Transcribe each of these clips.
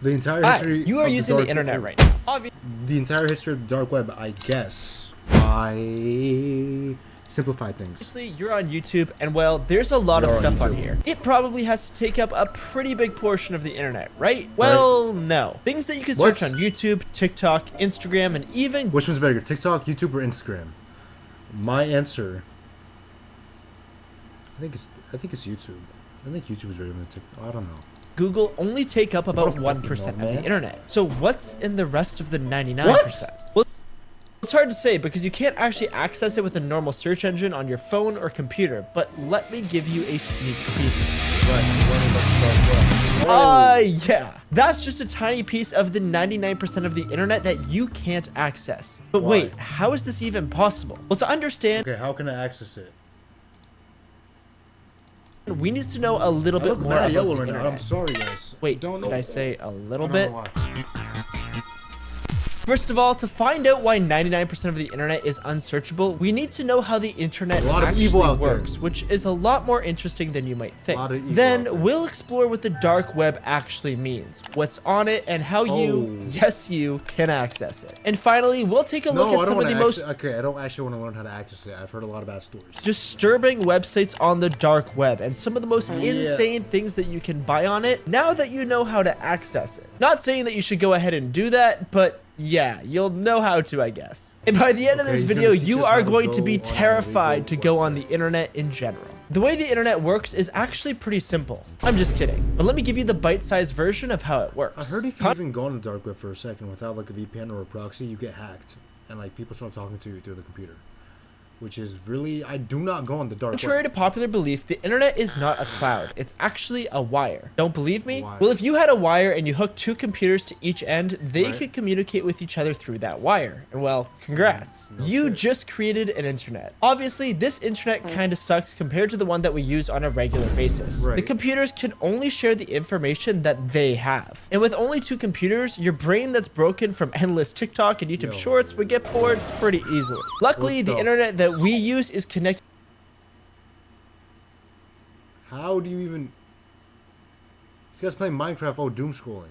The entire Hi, history. you are of using dark the internet web. right now. Obviously. The entire history of the dark web, I guess. I simplified things. You're on YouTube, and well, there's a lot of We are on stuff on YouTube. here. It probably has to take up a pretty big portion of the internet, right? Well, no. Things that you can search What? on YouTube, TikTok, Instagram, and even Which one's better, TikTok, YouTube, or Instagram? My answer. I think it's YouTube. I think YouTube is better than TikTok. I don't know. Google only take up about I don't 1% fucking of know, the man. internet. So what's in the rest of the 99%? Well, it's hard to say because you can't actually access it with a normal search engine on your phone or computer, but let me give you a sneak preview. Yeah. That's just a tiny piece of the 99% of the internet that you can't access. But Why? wait, how is this even possible? Well, to understand, Okay, how can I access it? we need to know a little I bit look more mad about yellow the right now. I'm internet. sorry, guys. Wait, don't know. did I say a little I don't bit? know why. First of all, to find out why 99% of the internet is unsearchable, we need to know how the internet A lot of actually evil out there. works, which is a lot more interesting than you might think. A lot of evil out Then there. we'll explore what the dark web actually means, what's on it, and how you, Oh. yes you, can access it. And finally, we'll take a look No, at I some don't of the want most to Okay, I don't actually want to learn how to access it. I've heard a lot of bad stories. disturbing websites on the dark web and some of the most insane things that you can buy on it now that you know how to access it. Not saying that you should go ahead and do that, but yeah, you'll know how to, I guess. And by the end of Okay, this he's video, gonna teach you us are how to going to go be on an terrified illegal to go on the website. internet in general. The way the internet works is actually pretty simple. I'm just kidding. But let me give you the bite-sized version of how it works. I heard if you even go on the dark web for a second without like a VPN or a proxy, you get hacked. And like people start talking to you through the computer. Which is really, I do not go on the dark Contrary web. to popular belief, the internet is not a cloud. It's actually a wire. Don't believe me? Wire. Well, if you had a wire and you hooked two computers to each end, they Right. could communicate with each other through that wire. And well, congrats. No You shit. just created an internet. Obviously, this internet kind of sucks compared to the one that we use on a regular basis. Right. The computers can only share the information that they have. And with only two computers, your brain that's broken from endless TikTok and YouTube Yo. shorts would get bored pretty easily. Luckily, What the the- internet that we use is connected How do you even... This guy's playing Minecraft, oh, doom scrolling.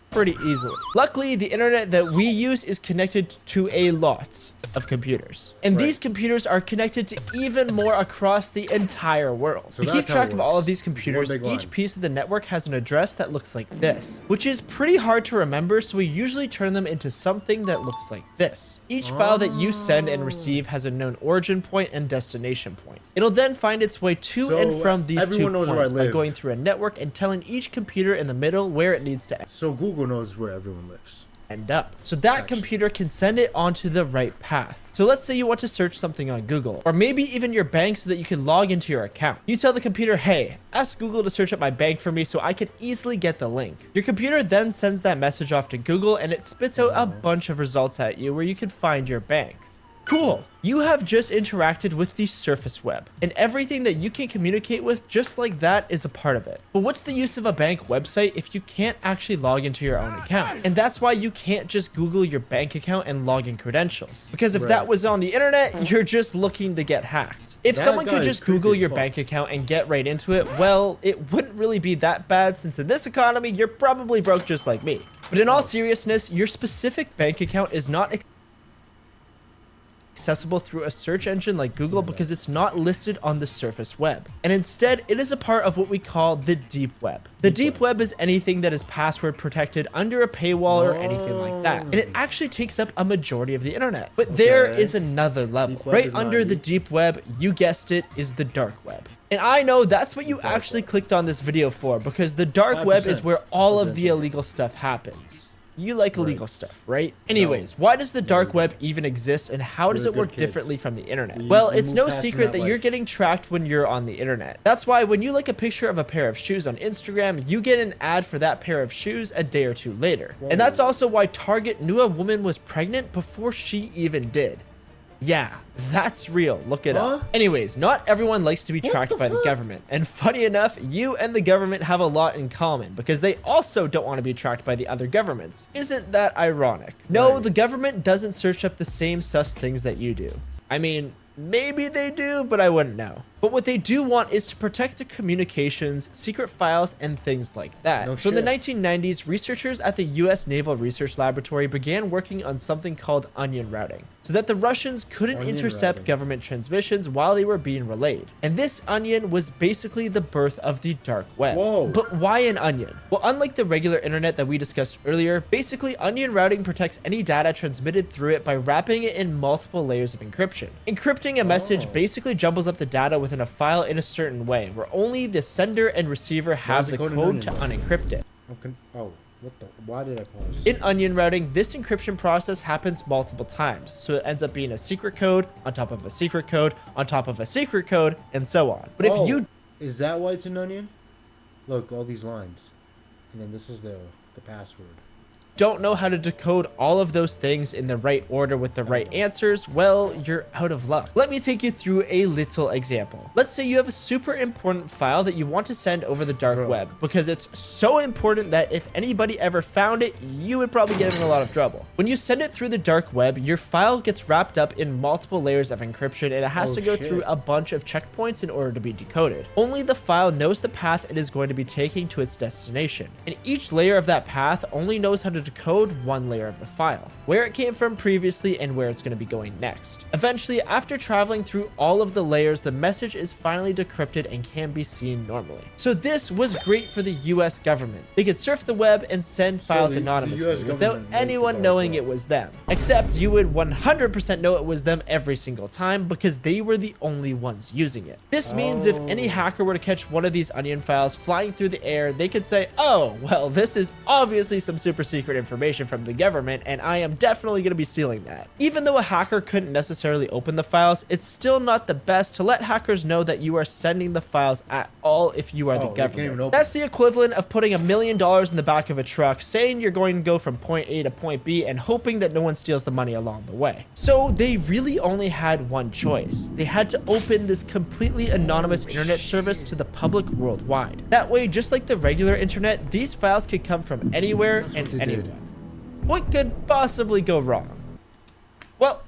pretty easily. Luckily, the internet that we use is connected to a lot of computers. And Right. these computers are connected to even more across the entire world. So To keep that's how it track of all works. of these It's one computers, big line. each piece of the network has an address that looks like this, which is pretty hard to remember, so we usually turn them into something that looks like this. Each file that you send and receive has a known origin point and destination point. It'll then find its way to So, and from these two everyone knows where I points by live. going through a network and telling each computer in the middle where it needs to So Google knows where everyone lives. end up. So that Actually. computer can send it onto the right path. So let's say you want to search something on Google, or maybe even your bank so that you can log into your account. You tell the computer, hey, ask Google to search up my bank for me so I can easily get the link. Your computer then sends that message off to Google and it spits out a bunch of results at you where you can find your bank. Cool. You have just interacted with the surface web, and everything that you can communicate with just like that is a part of it. But what's the use of a bank website if you can't actually log into your own account? And that's why you can't just Google your bank account and log in credentials. Because if that Right. was on the internet, you're just looking to get hacked. If That someone guy could is just creepy Google as your fuck. bank account and get right into it, well, it wouldn't really be that bad since in this economy, you're probably broke just like me. But in all seriousness, your specific bank account is not accessible through a search engine like Google because it's not listed on the surface web. And instead, it is a part of what we call the deep web. The deep web is anything that is password protected under a paywall or anything like that. And it actually takes up a majority of the internet. But there Okay. is another level. Deep web Right is not under the deep. deep web, you guessed it, is the dark web. And I know that's what you Dark actually web. clicked on this video for, because the dark web is 5% where all of the potential. illegal stuff happens. You like illegal Right. stuff, right? Anyways, why does the dark web even exist and how does We're it work good kids. differently from the internet? We- Well, we it's move no past from secret that that you're life. getting tracked when you're on the internet. That's why when you like a picture of a pair of shoes on Instagram, you get an ad for that pair of shoes a day or two later. And that's also why Target knew a woman was pregnant before she even did. Yeah, that's real. Look it Huh? up. Anyways, not everyone likes to be tracked the by the fuck? government. And funny enough, you and the government have a lot in common because they also don't want to be tracked by the other governments. Isn't that ironic? No, Right. the government doesn't search up the same sus things that you do. I mean, maybe they do, but I wouldn't know. But what they do want is to protect their communications, secret files, and things like that. No So in the shit. 1990s, researchers at the US Naval Research Laboratory began working on something called onion routing, so that the Russians couldn't Onion intercept routing. government transmissions while they were being relayed. And this onion was basically the birth of the dark web. Whoa. But why an onion? Well, unlike the regular internet that we discussed earlier, basically onion routing protects any data transmitted through it by wrapping it in multiple layers of encryption. Encrypting a message basically jumbles up the data within a file in a certain way, where only the sender and receiver have is the it called an code to onion unencrypt it. What the? Why did I pause? In onion routing, this encryption process happens multiple times, so it ends up being a secret code on top of a secret code on top of a secret code, and so on. But if you Is that why it's an onion? Look, all these lines. And then this is the password. don't know how to decode all of those things in the right order with the right answers, well, you're out of luck. Let me take you through a little example. Let's say you have a super important file that you want to send over the dark web because it's so important that if anybody ever found it, you would probably get in a lot of trouble. When you send it through the dark web, your file gets wrapped up in multiple layers of encryption and it has to go through a bunch of checkpoints in order to be decoded. Only the file knows the path it is going to be taking to its destination, and each layer of that path only knows how to decode one layer of the file, where it came from previously and where it's going to be going next. Eventually, after traveling through all of the layers, the message is finally decrypted and can be seen normally. So this was great for the US government. They could surf the web and send files the anonymously US without government made the anyone dark knowing web. it was them. Except you would 100% know it was them every single time because they were the only ones using it. This means if any hacker were to catch one of these onion files flying through the air, they could say, oh, well, this is obviously some super secret information from the government and I am definitely going to be stealing that. Even though a hacker couldn't necessarily open the files, it's still not the best to let hackers know that you are sending the files at all if you are the they can't even government. open That's the equivalent of putting $1 million in the back of a truck, saying you're going to go from point A to point B and hoping that no one steals the money along the way. So they really only had one choice. They had to open this completely anonymous internet service to the public worldwide. That way, just like the regular internet, these files could come from anywhere That's and what they did. anyone. What could possibly go wrong? Well,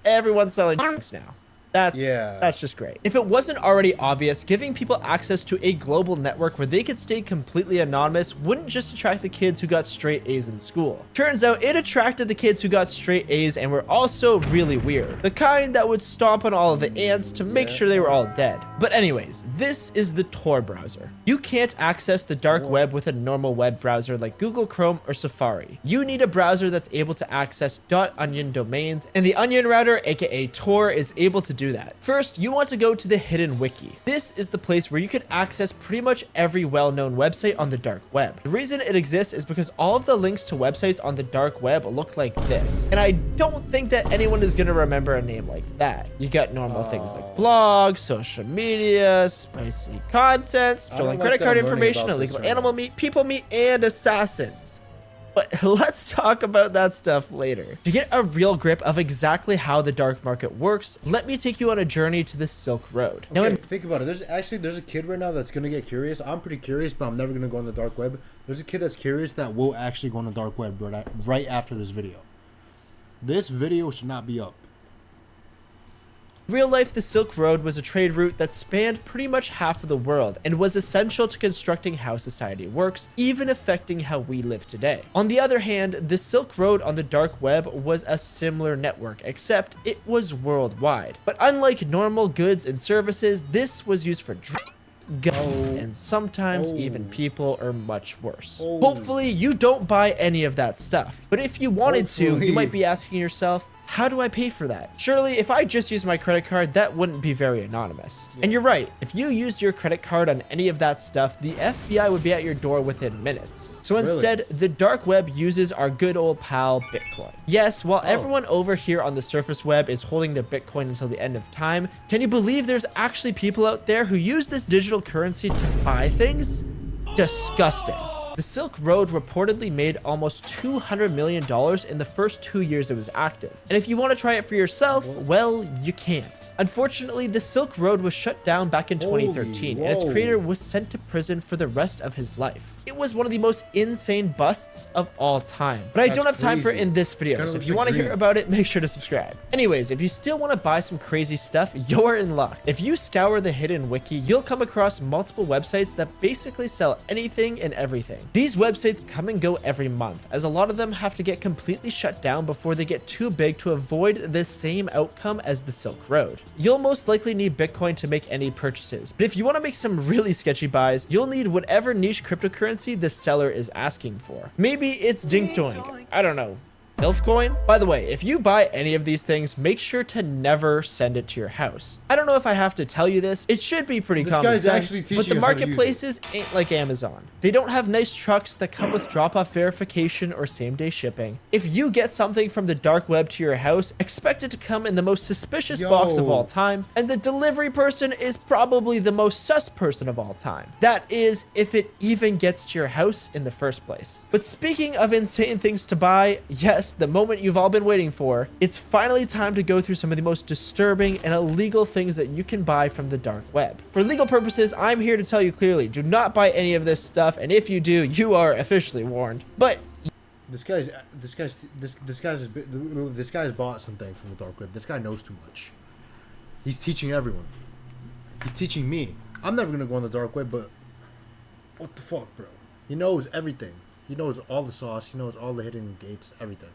everyone's selling drugs now. That's just great. If it wasn't already obvious, giving people access to a global network where they could stay completely anonymous wouldn't just attract the kids who got straight A's in school. Turns out it attracted the kids who got straight A's and were also really weird. The kind that would stomp on all of the ants to make sure they were all dead. But anyways, this is the Tor browser. You can't access the dark web with a normal web browser like Google Chrome or Safari. You need a browser that's able to access .onion domains, and the Onion Router, aka Tor, is able to do that. First, you want to go to the Hidden Wiki. This is the place where you can access pretty much every well-known website on the dark web. The reason it exists is because all of the links to websites on the dark web look like this. And I don't think that anyone is going to remember a name like that. You got normal things like blogs, social media, spicy content, stolen like credit that card I'm learning information, about this illegal right animal meat, people meat, and assassins. But let's talk about that stuff later. To get a real grip of exactly how the dark market works, let me take you on a journey to the Silk Road. Now, Okay, think about it. There's a kid right now that's gonna get curious. I'm pretty curious, but I'm never gonna go on the dark web. There's a kid that's curious that will actually go on the dark web right after this video. This video should not be up. in real life, the Silk Road was a trade route that spanned pretty much half of the world and was essential to constructing how society works, even affecting how we live today. On the other hand, the Silk Road on the dark web was a similar network, except it was worldwide. But unlike normal goods and services, this was used for drugs, guns, and sometimes even people, or much worse. Hopefully, you don't buy any of that stuff. But if you wanted to, Hopefully. you might be asking yourself, how do I pay for that? Surely, if I just used my credit card, that wouldn't be very anonymous. And you're right, if you used your credit card on any of that stuff, the FBI would be at your door within minutes. So instead, the dark web uses our good old pal, Bitcoin. Yes, while everyone over here on the surface web is holding their Bitcoin until the end of time, can you believe there's actually people out there who use this digital currency to buy things? Disgusting. The Silk Road reportedly made almost $200 million in the first 2 years it was active. And if you want to try it for yourself, well, you can't. Unfortunately, the Silk Road was shut down back in 2013, and its creator was sent to prison for the rest of his life. It was one of the most insane busts of all time. But I don't have time for it in this video, so if you want to hear about it, make sure to subscribe. Anyways, if you still want to buy some crazy stuff, you're in luck. If you scour the hidden wiki, you'll come across multiple websites that basically sell anything and everything. These websites come and go every month, as a lot of them have to get completely shut down before they get too big to avoid the same outcome as the Silk Road. You'll most likely need Bitcoin to make any purchases, but if you want to make some really sketchy buys, you'll need whatever niche cryptocurrency the seller is asking for. Maybe it's Dink Doink. I don't know. Milfcoin? By the way, if you buy any of these things, make sure to never send it to your house. I don't know if I have to tell you this. It should be pretty common sense, but the marketplaces ain't like Amazon. They don't have nice trucks that come with drop-off verification or same-day shipping. If you get something from the dark web to your house, expect it to come in the most suspicious box of all time, and the delivery person is probably the most sus person of all time. That is, if it even gets to your house in the first place. But speaking of insane things to buy, yes, the moment you've all been waiting for, it's finally time to go through some of the most disturbing and illegal things that you can buy from the dark web. For legal purposes, I'm here to tell you clearly, do not buy any of this stuff, and if you do, you are officially warned. But this guy's bought something from the dark web. This guy knows too much. He's teaching everyone. He's teaching me. I'm never gonna go on the dark web, but what the fuck, bro? He knows everything. He knows all the sauce. He knows all the hidden gates, everything.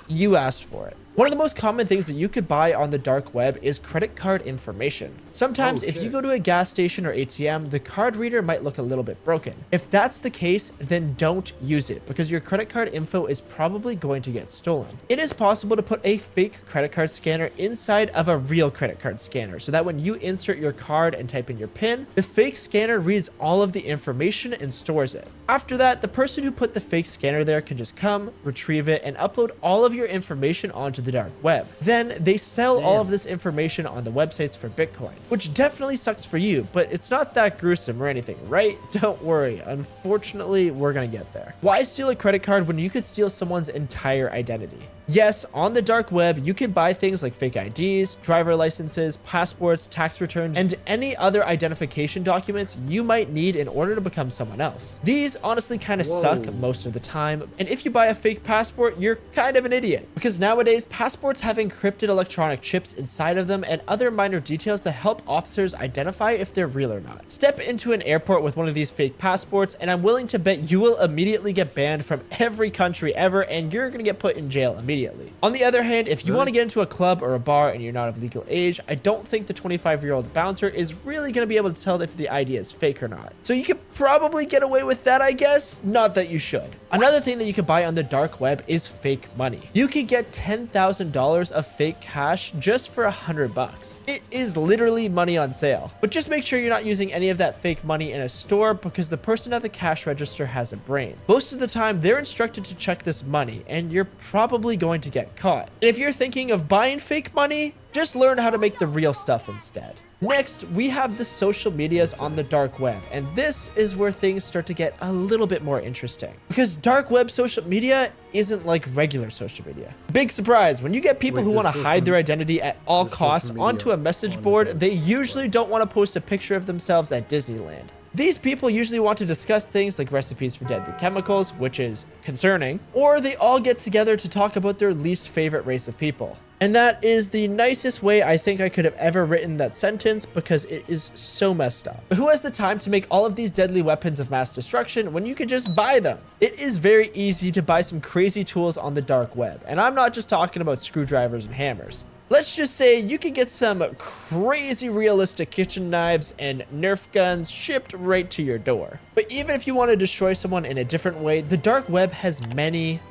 You asked for it. One of the most common things that you could buy on the dark web is credit card information. Sometimes if you go to a gas station or ATM, the card reader might look a little bit broken. If that's the case, then don't use it because your credit card info is probably going to get stolen. It is possible to put a fake credit card scanner inside of a real credit card scanner so that when you insert your card and type in your PIN, the fake scanner reads all of the information and stores it. After that, the person who put the fake scanner there can just come, retrieve it, and upload all of your information onto the dark web. Then they sell all of this information on the websites for Bitcoin, which definitely sucks for you, but it's not that gruesome or anything, right? Don't worry. Unfortunately, we're gonna get there. Why steal a credit card when you could steal someone's entire identity? Yes, on the dark web, you can buy things like fake IDs, driver licenses, passports, tax returns, and any other identification documents you might need in order to become someone else. These honestly kind of suck most of the time, and if you buy a fake passport, you're kind of an idiot, because nowadays, passports have encrypted electronic chips inside of them and other minor details that help officers identify if they're real or not. Step into an airport with one of these fake passports, and I'm willing to bet you will immediately get banned from every country ever, and you're gonna get put in jail immediately. On the other hand, if you want to get into a club or a bar and you're not of legal age, I don't think the 25-year-old bouncer is really going to be able to tell if the ID is fake or not. So you could probably get away with that, I guess. Not that you should. Another thing that you can buy on the dark web is fake money. You can get $10,000 of fake cash just for $100. It is literally money on sale. But just make sure you're not using any of that fake money in a store because the person at the cash register has a brain. Most of the time, they're instructed to check this money, and you're probably going to get caught. And if you're thinking of buying fake money, just learn how to make the real stuff instead. Next, we have the social medias on the dark web, and this is where things start to get a little bit more interesting. Because dark web social media isn't like regular social media. Big surprise, when you get people who want to hide their identity at all costs onto a message board, they usually don't want to post a picture of themselves at Disneyland. These people usually want to discuss things like recipes for deadly chemicals, which is concerning, or they all get together to talk about their least favorite race of people. And that is the nicest way I think I could have ever written that sentence because it is so messed up. But who has the time to make all of these deadly weapons of mass destruction when you could just buy them? It is very easy to buy some crazy tools on the dark web, and I'm not just talking about screwdrivers and hammers. Let's just say you could get some crazy realistic kitchen knives and Nerf guns shipped right to your door. But even if you want to destroy someone in a different way, the dark web has many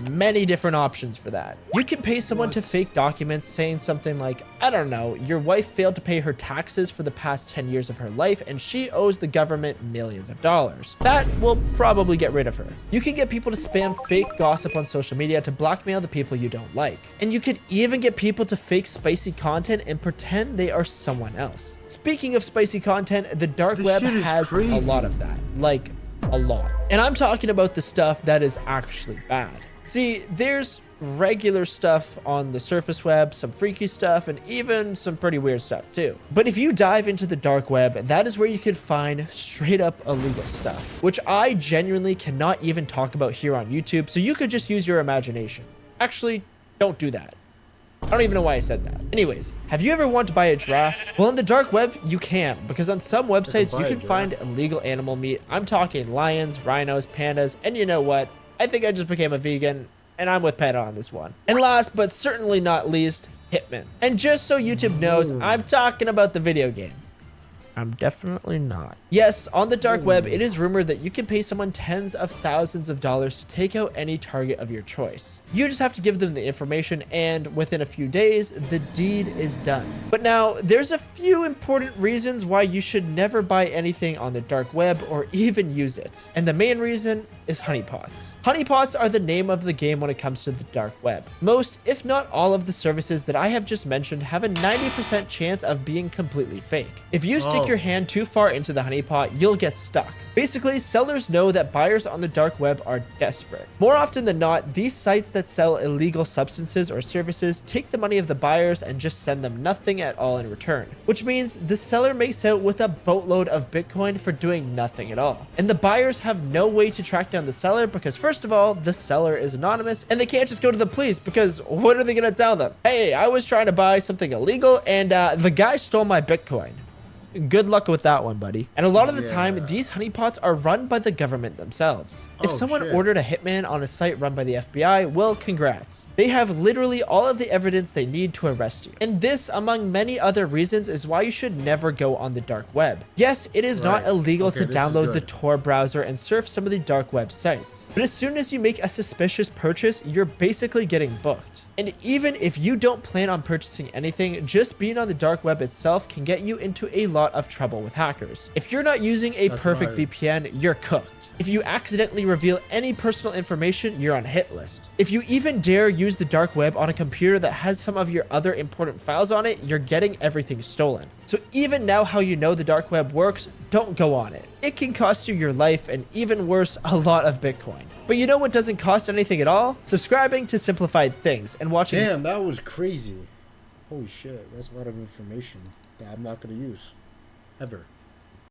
many different options for that. You can pay someone to fake documents saying something like, I don't know, your wife failed to pay her taxes for the past 10 years of her life and she owes the government millions of dollars. That will probably get rid of her. You can get people to spam fake gossip on social media to blackmail the people you don't like. And you could even get people to fake spicy content and pretend they are someone else. Speaking of spicy content, the dark web has a lot of that. Like, a lot. And I'm talking about the stuff that is actually bad. See, there's regular stuff on the surface web, some freaky stuff, and even some pretty weird stuff too. But if you dive into the dark web, that is where you could find straight up illegal stuff, which I genuinely cannot even talk about here on YouTube, so you could just use your imagination. Actually, don't do that. I don't even know why I said that. Anyways, have you ever wanted to buy a giraffe? Well, on the dark web, you can, because on some websites, you can find illegal animal meat. I'm talking lions, rhinos, pandas, and you know what? I think I just became a vegan, and I'm with PETA on this one. And last, but certainly not least, Hitman. And just so YouTube knows, I'm talking about the video game. I'm definitely not. Yes, on the dark web, it is rumored that you can pay someone tens of thousands of dollars to take out any target of your choice. You just have to give them the information and within a few days, the deed is done. But now, there's a few important reasons why you should never buy anything on the dark web or even use it. And the main reason is honeypots. Honeypots are the name of the game when it comes to the dark web. Most, if not all of the services that I have just mentioned have a 90% chance of being completely fake. If you stick your hand too far into the honeypot, you'll get stuck. Basically, sellers know that buyers on the dark web are desperate. More often than not, these sites that sell illegal substances or services take the money of the buyers and just send them nothing at all in return, which means the seller makes out with a boatload of Bitcoin for doing nothing at all. And the buyers have no way to track down the seller because first of all, the seller is anonymous and they can't just go to the police because what are they gonna tell them? Hey, I was trying to buy something illegal and the guy stole my Bitcoin. Good luck with that one, buddy. And a lot of the time, these honeypots are run by the government themselves. If someone ordered a hitman on a site run by the FBI, well, congrats. They have literally all of the evidence they need to arrest you. And this, among many other reasons, is why you should never go on the dark web. Yes, it is not illegal to download the Tor browser and surf some of the dark web sites. But as soon as you make a suspicious purchase, you're basically getting booked. And even if you don't plan on purchasing anything, just being on the dark web itself can get you into a lot of trouble with hackers. If you're not using a perfect VPN, you're cooked. If you accidentally reveal any personal information, you're on hit list. If you even dare use the dark web on a computer that has some of your other important files on it, you're getting everything stolen. So even now how you know the dark web works, don't go on it. It can cost you your life and even worse, a lot of Bitcoin. But you know what doesn't cost anything at all? Subscribing to Simplified Things and watching. Damn, that was crazy. Holy shit, that's a lot of information that I'm not gonna use. Ever.